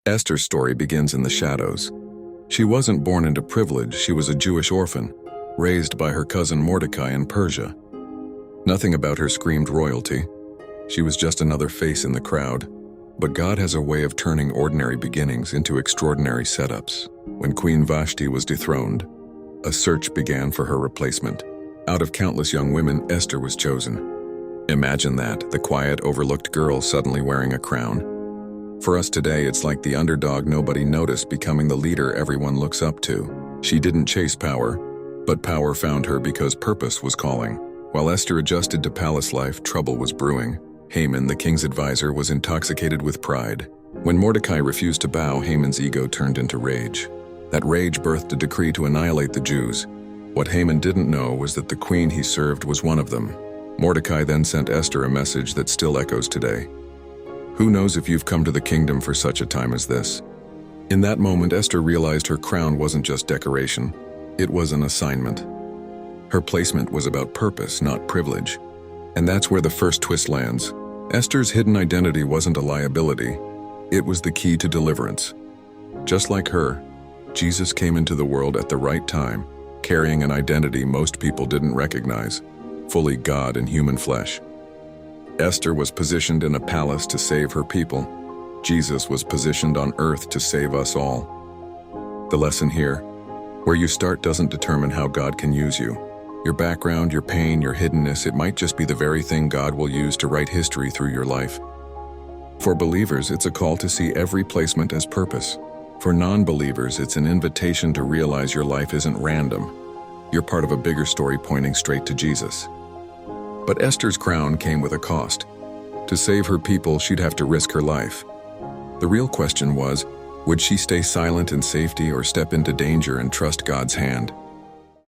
Esther's story begins in the shadows. She wasn't born into privilege, she was a Jewish orphan, raised by her cousin Mordecai in Persia. Nothing about her screamed royalty. She was just another face in the crowd. But God has a way of turning ordinary beginnings into extraordinary setups. When Queen Vashti was dethroned, a search began for her replacement. Out of countless young women, Esther was chosen. Imagine that, the quiet, overlooked girl suddenly wearing a crown. For us today, it's like the underdog nobody noticed becoming the leader everyone looks up to. She didn't chase power, but power found her because purpose was calling. While Esther adjusted to palace life, trouble was brewing. Haman, the king's advisor, was intoxicated with pride. When Mordecai refused to bow, Haman's ego turned into rage. That rage birthed a decree to annihilate the Jews. What Haman didn't know was that the queen he served was one of them. Mordecai then sent Esther a message that still echoes today. Who knows if you've come to the kingdom for such a time as this? In that moment, Esther realized her crown wasn't just decoration. It was an assignment. Her placement was about purpose, not privilege. And that's where the first twist lands. Esther's hidden identity wasn't a liability. It was the key to deliverance. Just like her, Jesus came into the world at the right time, carrying an identity most people didn't recognize, fully God in human flesh. Esther was positioned in a palace to save her people. Jesus was positioned on earth to save us all. The lesson here: where you start doesn't determine how God can use you. Your background, your pain, your hiddenness, it might just be the very thing God will use to write history through your life. For believers, it's a call to see every placement as purpose. For non-believers, it's an invitation to realize your life isn't random. You're part of a bigger story pointing straight to Jesus. But Esther's crown came with a cost. To save her people, she'd have to risk her life. The real question was, would she stay silent in safety or step into danger and trust God's hand?